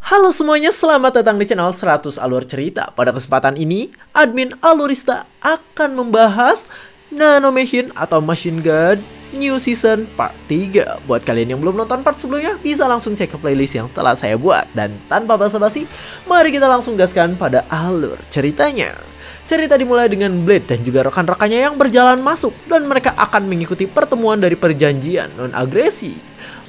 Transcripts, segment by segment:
Halo semuanya, selamat datang di channel 100 Alur Cerita. Pada kesempatan ini, admin Alurista akan membahas Nanomachine atau Machine God New Season Part 3. Buat kalian yang belum nonton part sebelumnya, bisa langsung cek ke playlist yang telah saya buat. Dan tanpa basa-basi, mari kita langsung gaskan pada alur ceritanya. Cerita dimulai dengan Blade dan juga rekan-rekannya yang berjalan masuk, dan mereka akan mengikuti pertemuan dari perjanjian non-agresi.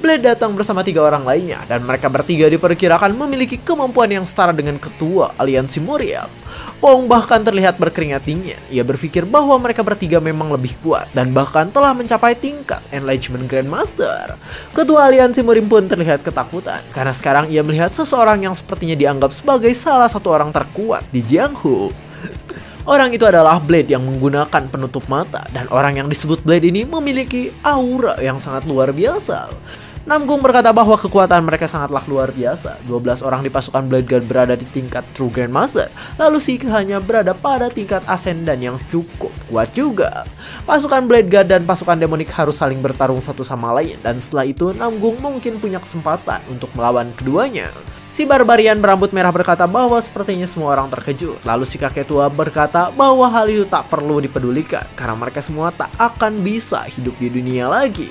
Blade datang bersama 3 orang lainnya, dan mereka bertiga diperkirakan memiliki kemampuan yang setara dengan ketua aliansi Moriab. Wong bahkan terlihat berkeringat dingin. Ia berpikir bahwa mereka bertiga memang lebih kuat, dan bahkan telah mencapai tingkat Enlightenment Grandmaster. Ketua aliansi Murim pun terlihat ketakutan, karena sekarang ia melihat seseorang yang sepertinya dianggap sebagai salah satu orang terkuat di Jianghu. Orang itu adalah Blade yang menggunakan penutup mata, dan orang yang disebut Blade ini memiliki aura yang sangat luar biasa. Namgung berkata bahwa kekuatan mereka sangatlah luar biasa. 12 orang di pasukan Blade Guard berada di tingkat True Grandmaster, lalu sisanya berada pada tingkat Ascendant yang cukup kuat juga. Pasukan Blade Guard dan pasukan Demonic harus saling bertarung satu sama lain, dan setelah itu Namgung mungkin punya kesempatan untuk melawan keduanya. Si barbarian berambut merah berkata bahwa sepertinya semua orang terkejut. Lalu si kakek tua berkata bahwa hal itu tak perlu dipedulikan, karena mereka semua tak akan bisa hidup di dunia lagi.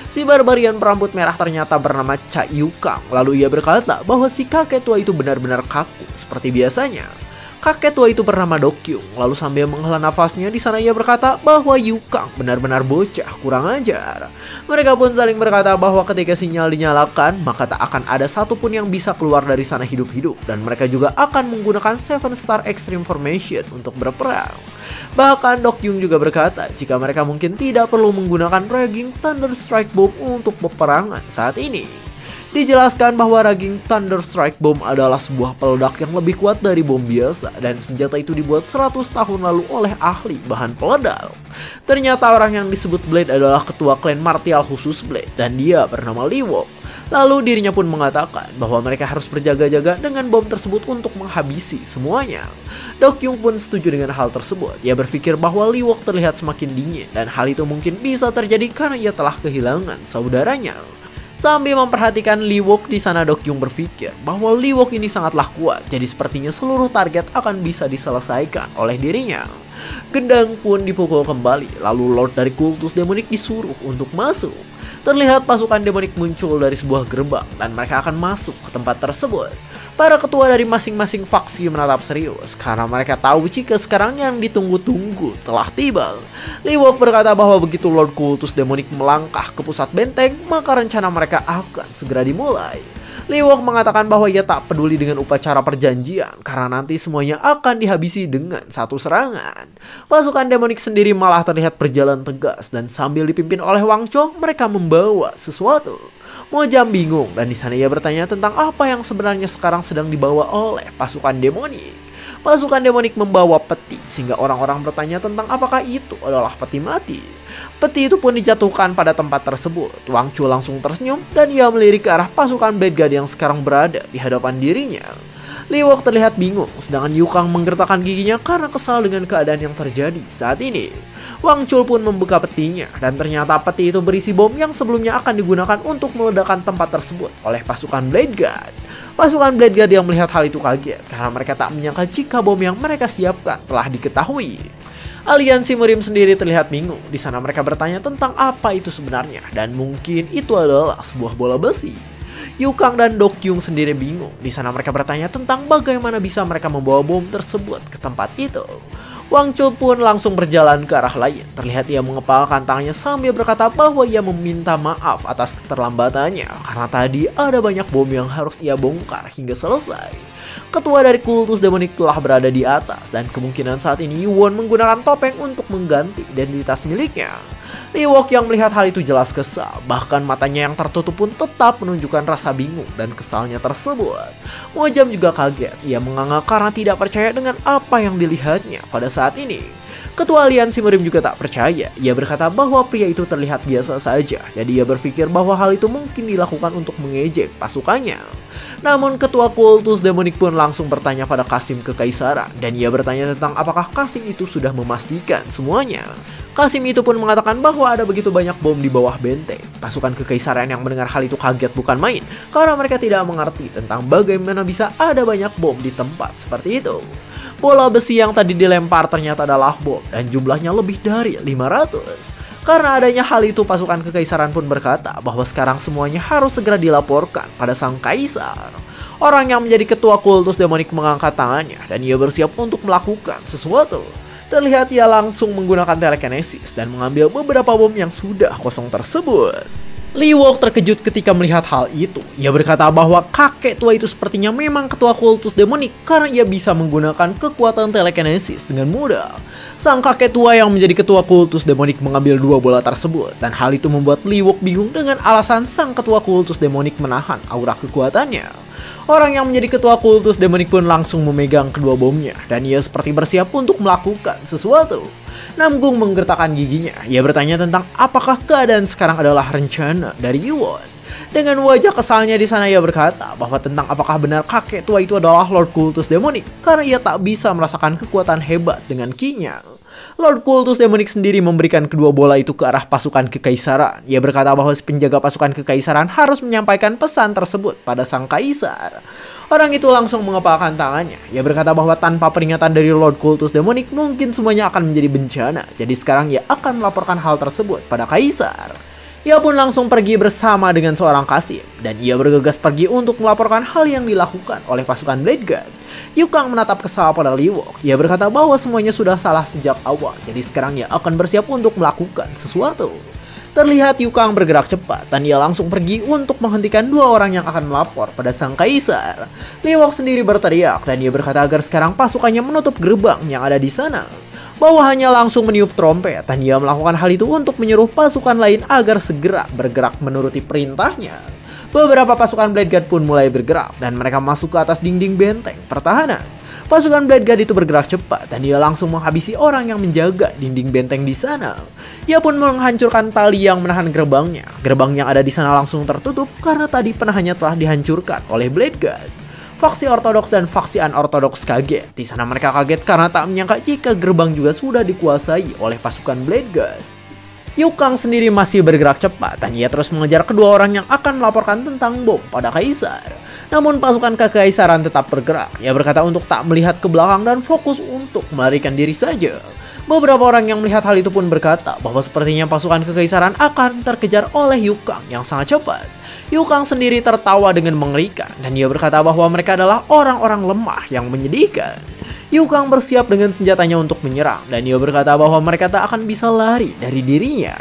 Si barbarian berambut merah ternyata bernama Cha Yukang. Lalu ia berkata bahwa si kakek tua itu benar-benar kaku seperti biasanya. Kakek tua itu bernama Dokyung. Lalu sambil menghela nafasnya, di sana ia berkata bahwa Yukang benar-benar bocah kurang ajar. Mereka pun saling berkata bahwa ketika sinyal dinyalakan, maka tak akan ada satupun yang bisa keluar dari sana hidup-hidup, dan mereka juga akan menggunakan 7 Star Extreme Formation untuk berperang. Bahkan Dokyung juga berkata jika mereka mungkin tidak perlu menggunakan Raging Thunder Strike Bomb untuk peperangan saat ini. Dijelaskan bahwa Raging Thunder Strike Bomb adalah sebuah peledak yang lebih kuat dari bom biasa, dan senjata itu dibuat 100 tahun lalu oleh ahli bahan peledak. Ternyata orang yang disebut Blade adalah ketua klan martial khusus Blade, dan dia bernama Liwok. Lalu dirinya pun mengatakan bahwa mereka harus berjaga-jaga dengan bom tersebut untuk menghabisi semuanya. Dokyung pun setuju dengan hal tersebut. Ia berpikir bahwa Liwok terlihat semakin dingin, dan hal itu mungkin bisa terjadi karena ia telah kehilangan saudaranya. Sambil memperhatikan Liwok, di sana Dokyung berpikir bahwa Liwok ini sangatlah kuat, jadi sepertinya seluruh target akan bisa diselesaikan oleh dirinya. Gendang pun dipukul kembali, lalu Lord dari kultus demonik disuruh untuk masuk. Terlihat pasukan demonik muncul dari sebuah gerbang, dan mereka akan masuk ke tempat tersebut. Para ketua dari masing-masing faksi menatap serius, karena mereka tahu jika sekarang yang ditunggu-tunggu telah tiba. Liwok berkata bahwa begitu Lord Kultus Demonik melangkah ke pusat benteng, maka rencana mereka akan segera dimulai. Liwok mengatakan bahwa ia tak peduli dengan upacara perjanjian, karena nanti semuanya akan dihabisi dengan satu serangan. Pasukan Demonik sendiri malah terlihat berjalan tegas, dan sambil dipimpin oleh Wang Chong, mereka membawa sesuatu. Mojam bingung, dan di sana ia bertanya tentang apa yang sebenarnya sekarang sedang dibawa oleh pasukan Demonik. Pasukan Demonik membawa peti, sehingga orang-orang bertanya tentang apakah itu adalah peti mati. Peti itu pun dijatuhkan pada tempat tersebut. Wang Chu langsung tersenyum, dan ia melirik ke arah pasukan Blade Guard yang sekarang berada di hadapan dirinya. Liwok terlihat bingung, sedangkan Yukang menggertakkan giginya karena kesal dengan keadaan yang terjadi saat ini. Wang Chul pun membuka petinya, dan ternyata peti itu berisi bom yang sebelumnya akan digunakan untuk meledakkan tempat tersebut oleh pasukan Blade Guard. Pasukan Blade Guard yang melihat hal itu kaget, karena mereka tak menyangka jika bom yang mereka siapkan telah diketahui. Aliansi Murim sendiri terlihat bingung. Di sana mereka bertanya tentang apa itu sebenarnya, dan mungkin itu adalah sebuah bola besi. Yukang dan Dokyung sendiri bingung. Di sana mereka bertanya tentang bagaimana bisa mereka membawa bom tersebut ke tempat itu. Wang Chul pun langsung berjalan ke arah lain. Terlihat ia mengepalkan tangannya sambil berkata bahwa ia meminta maaf atas keterlambatannya, karena tadi ada banyak bom yang harus ia bongkar hingga selesai. Ketua dari kultus demonik telah berada di atas, dan kemungkinan saat ini Yuwon menggunakan topeng untuk mengganti identitas miliknya. Liwok yang melihat hal itu jelas kesal, bahkan matanya yang tertutup pun tetap menunjukkan rasa bingung dan kesalnya tersebut. Mojam juga kaget, ia menganga karena tidak percaya dengan apa yang dilihatnya pada saat ini. Ketua aliansi Merim juga tak percaya. Ia berkata bahwa pria itu terlihat biasa saja. Jadi ia berpikir bahwa hal itu mungkin dilakukan untuk mengejek pasukannya. Namun ketua kultus demonik pun langsung bertanya pada Qasim Kekaisaran. Dan ia bertanya tentang apakah Qasim itu sudah memastikan semuanya. Qasim itu pun mengatakan bahwa ada begitu banyak bom di bawah benteng. Pasukan Kekaisaran yang mendengar hal itu kaget bukan main, karena mereka tidak mengerti tentang bagaimana bisa ada banyak bom di tempat seperti itu. Bola besi yang tadi dilempar ternyata adalah bom dan jumlahnya lebih dari 500. Karena adanya hal itu, pasukan Kekaisaran pun berkata bahwa sekarang semuanya harus segera dilaporkan pada sang kaisar. Orang yang menjadi ketua kultus demonik mengangkat tangannya dan ia bersiap untuk melakukan sesuatu. Terlihat ia langsung menggunakan telekinesis dan mengambil beberapa bom yang sudah kosong tersebut. Lee Wok terkejut ketika melihat hal itu. Ia berkata bahwa kakek tua itu sepertinya memang ketua kultus demonik karena ia bisa menggunakan kekuatan telekinesis dengan mudah. Sang kakek tua yang menjadi ketua kultus demonik mengambil dua bola tersebut dan hal itu membuat Lee Wok bingung dengan alasan sang ketua kultus demonik menahan aura kekuatannya. Orang yang menjadi ketua kultus demonik pun langsung memegang kedua bomnya dan ia seperti bersiap untuk melakukan sesuatu. Namgung menggertakkan giginya. Ia bertanya tentang apakah keadaan sekarang adalah rencana dari Yuwon. Dengan wajah kesalnya di sana ia berkata bahwa tentang apakah benar kakek tua itu adalah Lord Kultus Demonik karena ia tak bisa merasakan kekuatan hebat dengan ki-nya. Lord Kultus Demonik sendiri memberikan kedua bola itu ke arah pasukan Kekaisaran. Ia berkata bahwa penjaga pasukan Kekaisaran harus menyampaikan pesan tersebut pada sang kaisar. Orang itu langsung mengepalkan tangannya. Ia berkata bahwa tanpa peringatan dari Lord Kultus Demonik mungkin semuanya akan menjadi bencana. Jadi sekarang ia akan melaporkan hal tersebut pada kaisar. Ia pun langsung pergi bersama dengan seorang Qasim, dan ia bergegas pergi untuk melaporkan hal yang dilakukan oleh pasukan Blade Guard. Yu Kang menatap kesal pada Lee Wok. Ia berkata bahwa semuanya sudah salah sejak awal, jadi sekarang ia akan bersiap untuk melakukan sesuatu. Terlihat Yu Kang bergerak cepat, dan ia langsung pergi untuk menghentikan dua orang yang akan melapor pada sang kaisar. Lee Wok sendiri berteriak, dan ia berkata agar sekarang pasukannya menutup gerbang yang ada di sana. Bawahannya langsung meniup trompet dan ia melakukan hal itu untuk menyuruh pasukan lain agar segera bergerak menuruti perintahnya. Beberapa pasukan Blade Guard pun mulai bergerak dan mereka masuk ke atas dinding benteng pertahanan. Pasukan Blade Guard itu bergerak cepat dan ia langsung menghabisi orang yang menjaga dinding benteng di sana. Ia pun menghancurkan tali yang menahan gerbangnya. Gerbang yang ada di sana langsung tertutup karena tadi penahannya telah dihancurkan oleh Blade Guard. Faksi ortodoks dan faksi unortodoks kaget. Di sana mereka kaget karena tak menyangka jika gerbang juga sudah dikuasai oleh pasukan Blade Guard. Yu Kang sendiri masih bergerak cepat dan ia terus mengejar kedua orang yang akan melaporkan tentang bom pada kaisar. Namun pasukan kekaisaran tetap bergerak. Ia berkata untuk tak melihat ke belakang dan fokus untuk melarikan diri saja. Beberapa orang yang melihat hal itu pun berkata bahwa sepertinya pasukan kekaisaran akan terkejar oleh Yu Kang yang sangat cepat. Yu Kang sendiri tertawa dengan mengerikan dan ia berkata bahwa mereka adalah orang-orang lemah yang menyedihkan. Yu Kang bersiap dengan senjatanya untuk menyerang dan ia berkata bahwa mereka tak akan bisa lari dari dirinya.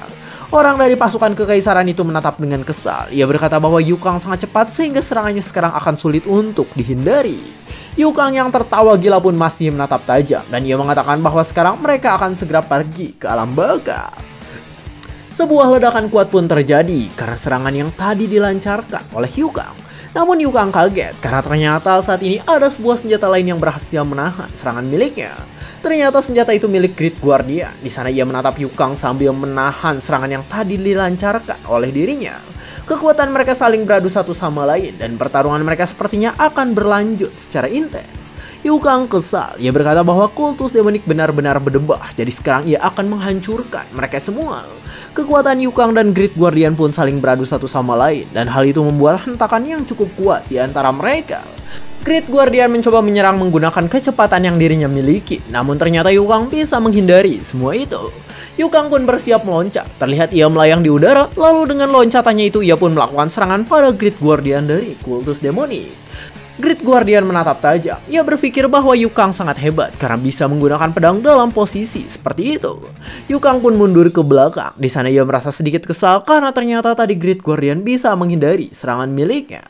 Orang dari pasukan kekaisaran itu menatap dengan kesal. Ia berkata bahwa Yu Kang sangat cepat sehingga serangannya sekarang akan sulit untuk dihindari. Yu Kang yang tertawa gila pun masih menatap tajam dan ia mengatakan bahwa sekarang mereka akan segera pergi ke alam baka. Sebuah ledakan kuat pun terjadi karena serangan yang tadi dilancarkan oleh Yu Kang. Namun Yu Kang kaget karena ternyata saat ini ada sebuah senjata lain yang berhasil menahan serangan miliknya. Ternyata senjata itu milik Great Guardian. Di sana ia menatap Yu Kang sambil menahan serangan yang tadi dilancarkan oleh dirinya. Kekuatan mereka saling beradu satu sama lain dan pertarungan mereka sepertinya akan berlanjut secara intens. Yu Kang kesal. Ia berkata bahwa kultus demonik benar-benar berdebah. Jadi sekarang ia akan menghancurkan mereka semua. Kekuatan Yu Kang dan Great Guardian pun saling beradu satu sama lain dan hal itu membuat hentakan yang cukup kuat di antara mereka. Great Guardian mencoba menyerang menggunakan kecepatan yang dirinya miliki, namun ternyata Yu Kang bisa menghindari semua itu. Yu Kang pun bersiap meloncat. Terlihat ia melayang di udara, lalu dengan loncatannya itu ia pun melakukan serangan pada Great Guardian dari kultus demonik. Great Guardian menatap tajam. Ia berpikir bahwa Yu Kang sangat hebat karena bisa menggunakan pedang dalam posisi seperti itu. Yu Kang pun mundur ke belakang. Di sana ia merasa sedikit kesal karena ternyata tadi Great Guardian bisa menghindari serangan miliknya.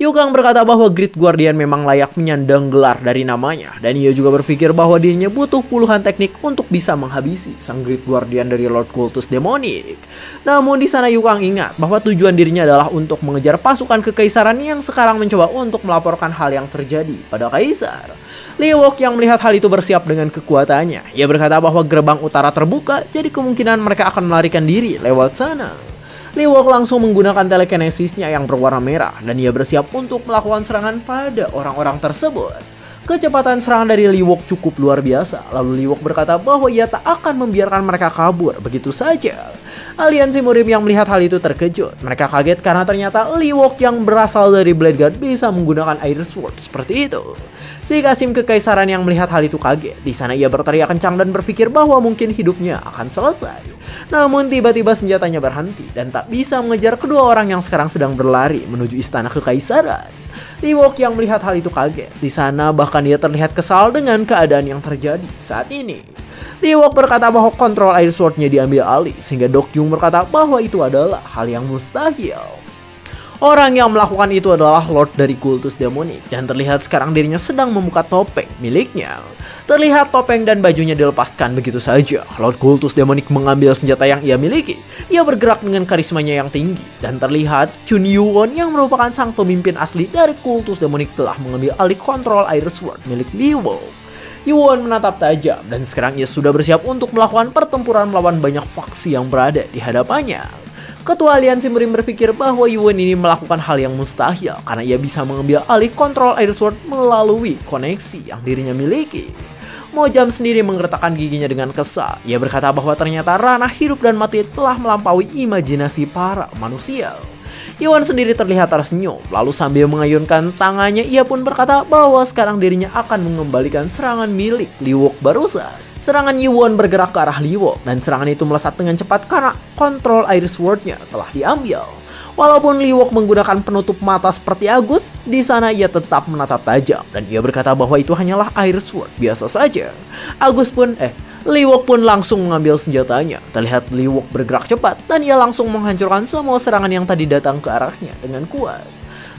Yukang berkata bahwa Great Guardian memang layak menyandang gelar dari namanya, dan ia juga berpikir bahwa dirinya butuh puluhan teknik untuk bisa menghabisi sang Great Guardian dari Lord Cultus Demonic. Namun di sana Yukang ingat bahwa tujuan dirinya adalah untuk mengejar pasukan kekaisaran yang sekarang mencoba untuk melaporkan hal yang terjadi pada kaisar. Liwok yang melihat hal itu bersiap dengan kekuatannya. Ia berkata bahwa gerbang utara terbuka, jadi kemungkinan mereka akan melarikan diri lewat sana. Liwok langsung menggunakan telekinesisnya yang berwarna merah dan ia bersiap untuk melakukan serangan pada orang-orang tersebut. Kecepatan serangan dari Liwok cukup luar biasa, lalu Liwok berkata bahwa ia tak akan membiarkan mereka kabur begitu saja. Aliansi Murim yang melihat hal itu terkejut. Mereka kaget karena ternyata Liwok yang berasal dari Blade God bisa menggunakan Air Sword seperti itu. Si Kasim Kekaisaran yang melihat hal itu kaget. Di sana ia berteriak kencang dan berpikir bahwa mungkin hidupnya akan selesai. Namun tiba-tiba senjatanya berhenti dan tak bisa mengejar kedua orang yang sekarang sedang berlari menuju istana Kekaisaran. Liwok yang melihat hal itu kaget. Di sana bahkan dia terlihat kesal dengan keadaan yang terjadi saat ini. Liwok berkata bahwa kontrol Air Sword-nya diambil alih, sehingga Dokyung berkata bahwa itu adalah hal yang mustahil. Orang yang melakukan itu adalah Lord dari Kultus Demonic, dan terlihat sekarang dirinya sedang membuka topeng miliknya. Terlihat topeng dan bajunya dilepaskan begitu saja. Lord Kultus Demonic mengambil senjata yang ia miliki. Ia bergerak dengan karismanya yang tinggi, dan terlihat Chun Yuwon yang merupakan sang pemimpin asli dari Kultus Demonic telah mengambil alih kontrol Air Sword milik Liwok. Yuwon menatap tajam, dan sekarang ia sudah bersiap untuk melakukan pertempuran melawan banyak faksi yang berada di hadapannya. Ketua Aliansi Murim berpikir bahwa Yuwon ini melakukan hal yang mustahil karena ia bisa mengambil alih kontrol Air Sword melalui koneksi yang dirinya miliki. Mojam sendiri menggertakkan giginya dengan kesal. Ia berkata bahwa ternyata ranah hidup dan mati telah melampaui imajinasi para manusia. Yuwon sendiri terlihat tersenyum, lalu sambil mengayunkan tangannya ia pun berkata bahwa sekarang dirinya akan mengembalikan serangan milik Liwok barusan. Serangan Yuwon bergerak ke arah Liwok dan serangan itu melesat dengan cepat karena kontrol Air Sword-nya telah diambil. Walaupun Liwok menggunakan penutup mata seperti Agus, di sana ia tetap menatap tajam dan ia berkata bahwa itu hanyalah Air Sword biasa saja. Liwok pun langsung mengambil senjatanya. Terlihat Liwok bergerak cepat dan ia langsung menghancurkan semua serangan yang tadi datang ke arahnya dengan kuat.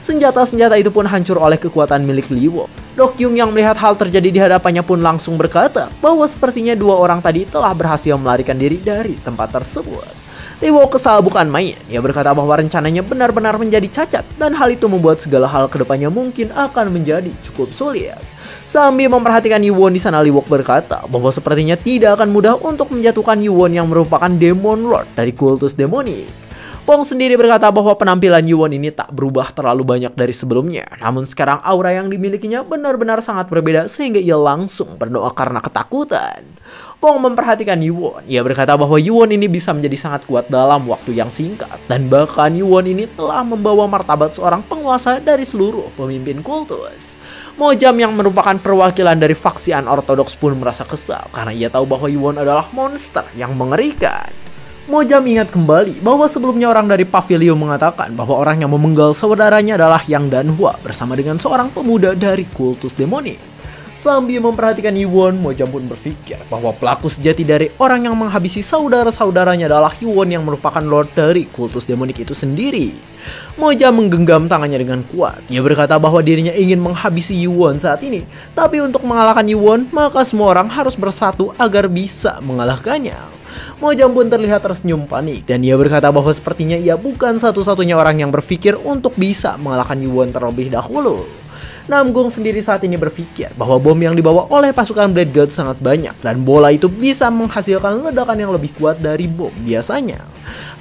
Senjata-senjata itu pun hancur oleh kekuatan milik Liwok. Dokyung yang melihat hal terjadi di hadapannya pun langsung berkata bahwa sepertinya dua orang tadi telah berhasil melarikan diri dari tempat tersebut. Liwok kesal bukan main. Ia berkata bahwa rencananya benar-benar menjadi cacat dan hal itu membuat segala hal kedepannya mungkin akan menjadi cukup sulit. Sambil memperhatikan Yuwon di sana, Liwok berkata bahwa sepertinya tidak akan mudah untuk menjatuhkan Yuwon yang merupakan Demon Lord dari Kultus Demonic. Pong sendiri berkata bahwa penampilan Yuwon ini tak berubah terlalu banyak dari sebelumnya. Namun sekarang aura yang dimilikinya benar-benar sangat berbeda sehingga ia langsung berdoa karena ketakutan. Pong memperhatikan Yuwon. Ia berkata bahwa Yuwon ini bisa menjadi sangat kuat dalam waktu yang singkat. Dan bahkan Yuwon ini telah membawa martabat seorang penguasa dari seluruh pemimpin kultus. Mojam yang merupakan perwakilan dari faksi Unorthodox pun merasa kesal karena ia tahu bahwa Yuwon adalah monster yang mengerikan. Mojam ingat kembali bahwa sebelumnya orang dari Pavilion mengatakan bahwa orang yang memenggal saudaranya adalah Yang Danhua bersama dengan seorang pemuda dari Kultus Demonic. Sambil memperhatikan Yuwon, Mojam pun berpikir bahwa pelaku sejati dari orang yang menghabisi saudara-saudaranya adalah Yuwon yang merupakan Lord dari Kultus Demonic itu sendiri. Mojam menggenggam tangannya dengan kuat. Ia berkata bahwa dirinya ingin menghabisi Yuwon saat ini. Tapi untuk mengalahkan Yuwon, maka semua orang harus bersatu agar bisa mengalahkannya. Mojam pun terlihat tersenyum panik dan ia berkata bahwa sepertinya ia bukan satu-satunya orang yang berpikir untuk bisa mengalahkan Yuwon terlebih dahulu. Namgung sendiri saat ini berpikir bahwa bom yang dibawa oleh pasukan Blade God sangat banyak dan bola itu bisa menghasilkan ledakan yang lebih kuat dari bom biasanya.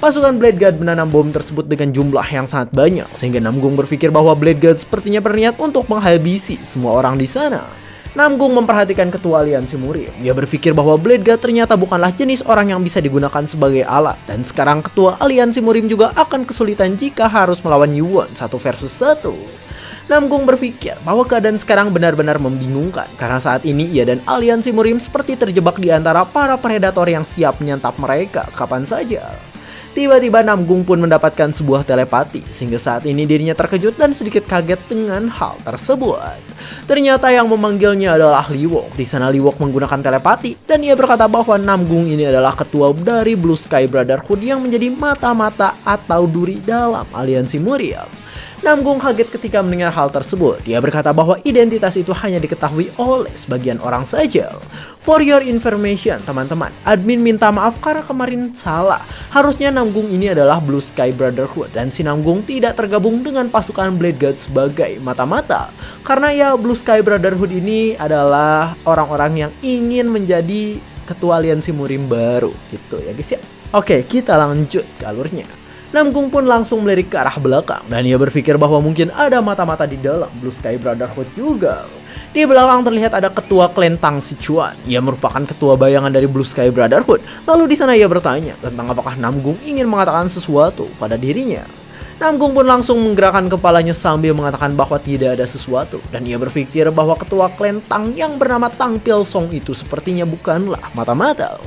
Pasukan Blade God menanam bom tersebut dengan jumlah yang sangat banyak sehingga Namgung berpikir bahwa Blade God sepertinya berniat untuk menghabisi semua orang di sana. Namgung memperhatikan ketua aliansi Murim. Ia berpikir bahwa Blade God ternyata bukanlah jenis orang yang bisa digunakan sebagai alat. Dan sekarang ketua aliansi Murim juga akan kesulitan jika harus melawan Yuwon 1 versus 1. Namgung berpikir bahwa keadaan sekarang benar-benar membingungkan. Karena saat ini ia dan aliansi Murim seperti terjebak di antara para predator yang siap menyantap mereka kapan saja. Tiba-tiba Namgung pun mendapatkan sebuah telepati, sehingga saat ini dirinya terkejut dan sedikit kaget dengan hal tersebut. Ternyata yang memanggilnya adalah Liwok. Di sana Liwok menggunakan telepati, dan ia berkata bahwa Namgung ini adalah ketua dari Blue Sky Brotherhood yang menjadi mata-mata atau duri dalam aliansi Murim. Namgung kaget ketika mendengar hal tersebut. Dia berkata bahwa identitas itu hanya diketahui oleh sebagian orang saja. For your information, teman-teman, admin minta maaf karena kemarin salah. Harusnya Namgung ini adalah Blue Sky Brotherhood dan si Namgung tidak tergabung dengan pasukan Blade God sebagai mata-mata. Karena ya Blue Sky Brotherhood ini adalah orang-orang yang ingin menjadi ketua aliansi Murim baru gitu ya guys ya. Oke, kita lanjut ke alurnya. Namgung pun langsung melirik ke arah belakang dan ia berpikir bahwa mungkin ada mata-mata di dalam Blue Sky Brotherhood juga. Di belakang terlihat ada ketua klan Tang Sichuan. Ia merupakan ketua bayangan dari Blue Sky Brotherhood. Lalu di sana ia bertanya tentang apakah Namgung ingin mengatakan sesuatu pada dirinya. Namgung pun langsung menggerakkan kepalanya sambil mengatakan bahwa tidak ada sesuatu. Dan ia berpikir bahwa ketua klan Tang yang bernama Tang Pilsong itu sepertinya bukanlah mata-mata.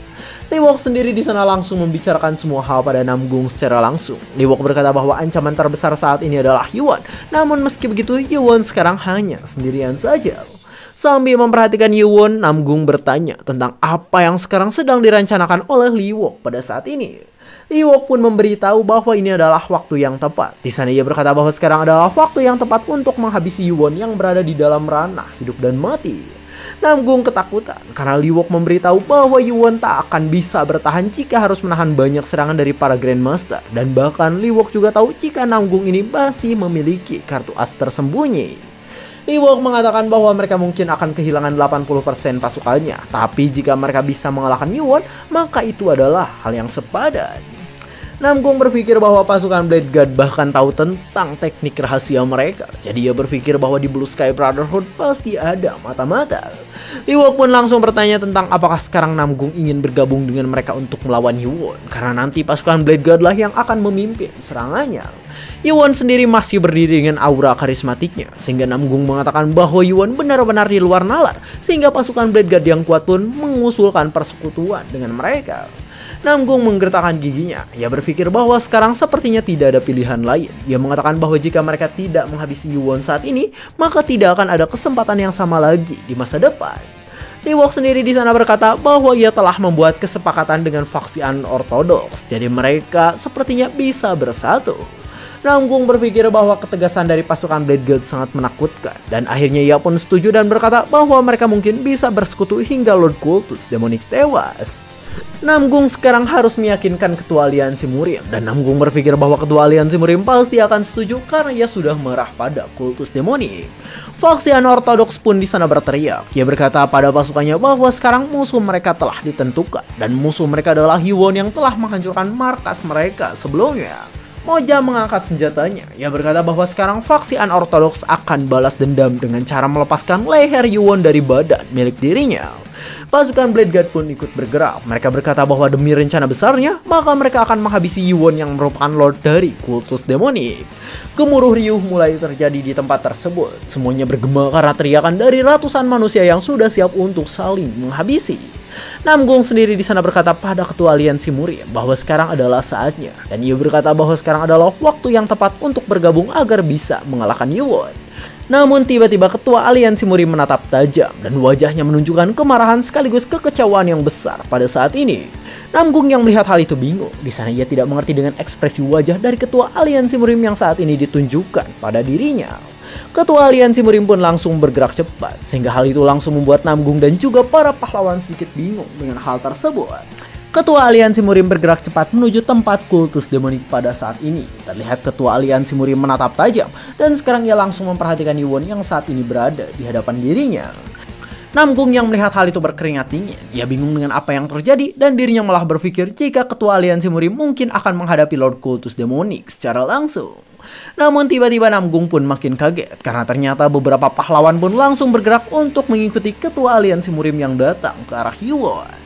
Liwok sendiri di sana langsung membicarakan semua hal pada Namgung secara langsung. Liwok berkata bahwa ancaman terbesar saat ini adalah Yuan. Namun meski begitu, Yuan sekarang hanya sendirian saja. Sambil memperhatikan Yuan, Namgung bertanya tentang apa yang sekarang sedang direncanakan oleh Liwok pada saat ini. Liwok pun memberitahu bahwa ini adalah waktu yang tepat. Di sana ia berkata bahwa sekarang adalah waktu yang tepat untuk menghabisi Yuan yang berada di dalam ranah hidup dan mati. Namgung ketakutan karena Liwok memberitahu bahwa Yuan tak akan bisa bertahan jika harus menahan banyak serangan dari para Grandmaster. Dan bahkan Liwok juga tahu jika Namgung ini masih memiliki kartu as tersembunyi. Liwok mengatakan bahwa mereka mungkin akan kehilangan 80% pasukannya. Tapi jika mereka bisa mengalahkan Yuan, maka itu adalah hal yang sepadan. Namgung berpikir bahwa pasukan Blade God bahkan tahu tentang teknik rahasia mereka. Jadi ia berpikir bahwa di Blue Sky Brotherhood pasti ada mata-mata. Liwok pun langsung bertanya tentang apakah sekarang Namgung ingin bergabung dengan mereka untuk melawan Yuan. Karena nanti pasukan Blade God lah yang akan memimpin serangannya. Yuan sendiri masih berdiri dengan aura karismatiknya. Sehingga Namgung mengatakan bahwa Yuan benar-benar di luar nalar. Sehingga pasukan Blade God yang kuat pun mengusulkan persekutuan dengan mereka. Namgung menggertakkan giginya. Ia berpikir bahwa sekarang sepertinya tidak ada pilihan lain. Ia mengatakan bahwa jika mereka tidak menghabisi Yuan saat ini, maka tidak akan ada kesempatan yang sama lagi di masa depan. Liwok sendiri di sana berkata bahwa ia telah membuat kesepakatan dengan faksi unorthodox. Jadi mereka sepertinya bisa bersatu. Namgung berpikir bahwa ketegasan dari pasukan Blade God sangat menakutkan. Dan akhirnya ia pun setuju dan berkata bahwa mereka mungkin bisa bersekutu hingga Lord Kultus Demonik tewas. Namgung sekarang harus meyakinkan ketua aliansi Murim. Dan Namgung berpikir bahwa ketua aliansi Murim pasti akan setuju karena ia sudah marah pada Kultus Demonik. Faksi unorthodox pun di sana berteriak. Ia berkata pada pasukannya bahwa sekarang musuh mereka telah ditentukan. Dan musuh mereka adalah Yuan yang telah menghancurkan markas mereka sebelumnya. Moja mengangkat senjatanya. Ia berkata bahwa sekarang faksi unorthodox akan balas dendam dengan cara melepaskan leher Yuan dari badan milik dirinya. Pasukan Blade God pun ikut bergerak. Mereka berkata bahwa demi rencana besarnya, maka mereka akan menghabisi Yuan yang merupakan Lord dari Kultus Demonik. Gemuruh riuh mulai terjadi di tempat tersebut. Semuanya bergema karena teriakan dari ratusan manusia yang sudah siap untuk saling menghabisi. Namgung sendiri di sana berkata pada ketua aliansi Murim bahwa sekarang adalah saatnya. Dan ia berkata bahwa sekarang adalah waktu yang tepat untuk bergabung agar bisa mengalahkan Yuan. Namun tiba-tiba ketua aliansi Murim menatap tajam dan wajahnya menunjukkan kemarahan sekaligus kekecewaan yang besar pada saat ini. Namgung yang melihat hal itu bingung. Di sana ia tidak mengerti dengan ekspresi wajah dari ketua aliansi Murim yang saat ini ditunjukkan pada dirinya. Ketua aliansi Murim pun langsung bergerak cepat sehingga hal itu langsung membuat Namgung dan juga para pahlawan sedikit bingung dengan hal tersebut. Ketua aliansi Murim bergerak cepat menuju tempat Kultus Demonik pada saat ini. Terlihat ketua aliansi Murim menatap tajam dan sekarang ia langsung memperhatikan Yuan yang saat ini berada di hadapan dirinya. Namgung yang melihat hal itu berkeringat dingin. Ia bingung dengan apa yang terjadi dan dirinya malah berpikir jika ketua aliansi Murim mungkin akan menghadapi Lord Kultus Demonik secara langsung. Namun tiba-tiba Namgung pun makin kaget karena ternyata beberapa pahlawan pun langsung bergerak untuk mengikuti ketua aliansi Murim yang datang ke arah Yuan.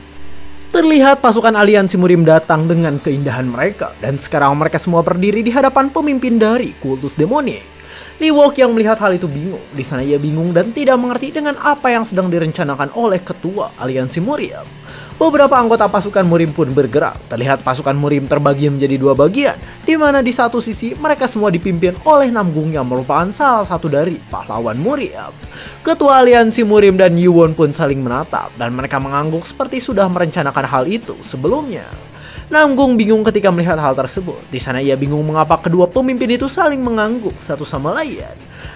Terlihat pasukan aliansi Murim datang dengan keindahan mereka dan sekarang mereka semua berdiri di hadapan pemimpin dari Kultus Demonik. Liwok yang melihat hal itu bingung. Di sana ia bingung dan tidak mengerti dengan apa yang sedang direncanakan oleh ketua aliansi Murim. Beberapa anggota pasukan Murim pun bergerak. Terlihat pasukan Murim terbagi menjadi dua bagian, di mana di satu sisi mereka semua dipimpin oleh Namgung yang merupakan salah satu dari pahlawan Murim. Ketua aliansi Murim dan Yuan pun saling menatap dan mereka mengangguk seperti sudah merencanakan hal itu sebelumnya. Namgung bingung ketika melihat hal tersebut. Di sana ia bingung mengapa kedua pemimpin itu saling mengangguk satu sama lain.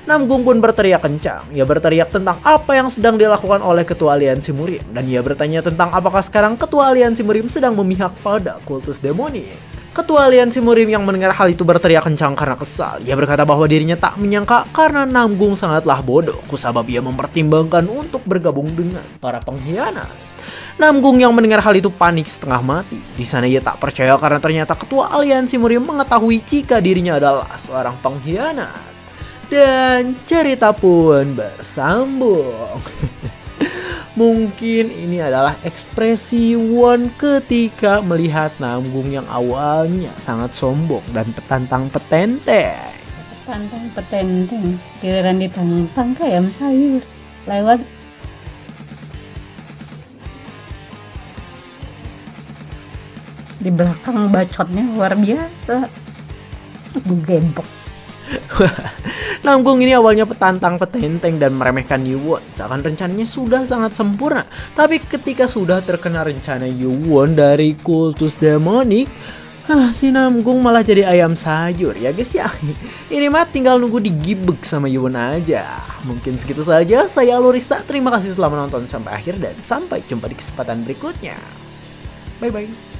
Namgung pun berteriak kencang. Ia berteriak tentang apa yang sedang dilakukan oleh Ketua Aliansi Murim. Dan ia bertanya tentang apakah sekarang Ketua Aliansi Murim sedang memihak pada kultus demonik. Ketua Aliansi Murim yang mendengar hal itu berteriak kencang karena kesal. Ia berkata bahwa dirinya tak menyangka karena Namgung sangatlah bodoh. Kusabab ia mempertimbangkan untuk bergabung dengan para pengkhianat. Namgung yang mendengar hal itu panik setengah mati. Di sana ia tak percaya karena ternyata Ketua Aliansi Murim mengetahui jika dirinya adalah seorang pengkhianat. Dan cerita pun bersambung. Mungkin ini adalah ekspresi Won ketika melihat Namgung yang awalnya sangat sombong dan petantang petenteng. Tantang petenteng, giliran ditantang kayak sayur. Lewat di belakang bacotnya luar biasa. Gue gembok. Namgung ini awalnya petantang petenteng dan meremehkan Yuwon, seakan rencananya sudah sangat sempurna. Tapi ketika sudah terkena rencana Yuwon dari kultus demonik, si Namgung malah jadi ayam sayur ya guys ya. Ini mah tinggal nunggu digibeg sama Yuwon aja. Mungkin segitu saja, saya Alurista. Terima kasih telah menonton sampai akhir dan sampai jumpa di kesempatan berikutnya. Bye bye.